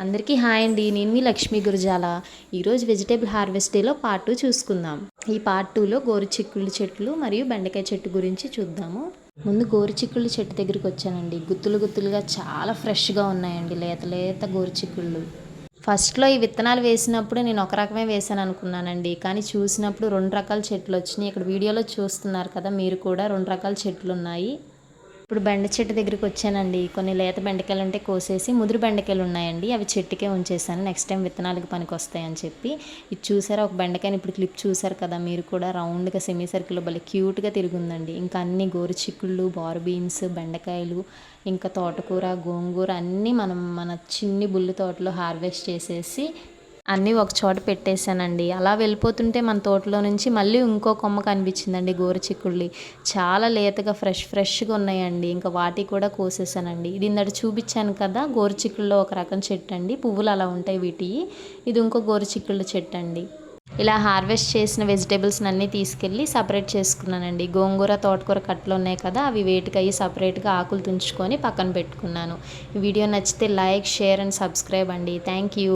అందరికీ హాయ్ అండి. నేను మీ లక్ష్మీ గురజాల. ఈరోజు వెజిటేబుల్ హార్వెస్ట్ డేలో పార్ట్ 2 చూసుకుందాం. ఈ పార్ట్ 2లో గోరుచిక్కుళ్ళు చెట్లు మరియు బెండకాయ చెట్టు గురించి చూద్దాము. ముందు గోరుచిక్కుళ్ళు చెట్టు దగ్గరికి వచ్చానండి. గుత్తులు గుత్తులుగా చాలా ఫ్రెష్గా ఉన్నాయండి, లేత లేత గోరుచిక్కుళ్ళు. ఫస్ట్లో ఈ విత్తనాలు వేసినప్పుడు నేను ఒక రకమే వేసాను అనుకున్నానండి, కానీ చూసినప్పుడు 2 రకాల చెట్లు వచ్చినాయి. ఇక్కడ వీడియోలో చూస్తున్నారు కదా మీరు కూడా, 2 రకాల చెట్లు ఉన్నాయి. ఇప్పుడు బెండ చెట్టు దగ్గరికి వచ్చానండి. కొన్ని లేత బెండకాయలు ఉంటే కోసేసి, ముదురు బెండకాయలు ఉన్నాయండి, అవి చెట్టుకే ఉంచేసాను. నెక్స్ట్ టైం విత్తనాలకు పనికి వస్తాయని చెప్పి. ఇది చూసారా, ఒక బెండకాయని ఇప్పుడు క్లిప్ చూసారు కదా మీరు కూడా, రౌండ్గా సెమీ సర్కిల్లో భలే క్యూట్గా తిరుగుందండి. ఇంకా అన్ని గోరుచిక్కుళ్ళు, బార్ బీన్స్, బెండకాయలు, ఇంకా తోటకూర, గోంగూర అన్నీ మన చిన్ని బుల్లి తోటలో హార్వెస్ట్ చేసేసి అన్నీ ఒక చోట పెట్టేశానండి. అలా వెళ్ళిపోతుంటే మన తోటలో నుంచి మళ్ళీ ఇంకో కొమ్మ కనిపించిందండి గోరుచిక్కుళ్ళు. చాలా లేతగా ఫ్రెష్గా ఉన్నాయండి. ఇంకా వాటి కూడా కోసేసానండి. ఇది ఇందాక చూపించాను కదా, గోరుచిక్కుల్లో ఒక రకం చెట్టు అండి, పువ్వులు అలా ఉంటాయి వీటి. ఇది ఇంకో గోరుచిక్కుళ్ళ చెట్టు అండి. ఇలా హార్వెస్ట్ చేసిన వెజిటేబుల్స్ని అన్నీ తీసుకెళ్ళి సపరేట్ చేసుకున్నానండి. గోంగూర, తోటకూర కట్టలు ఉన్నాయి కదా, అవి వేటికయ్యి సపరేట్గా ఆకులు తుంచుకొని పక్కన పెట్టుకున్నాను. ఈ వీడియో నచ్చితే లైక్, షేర్ అండ్ సబ్స్క్రైబ్ అండి. Thank you.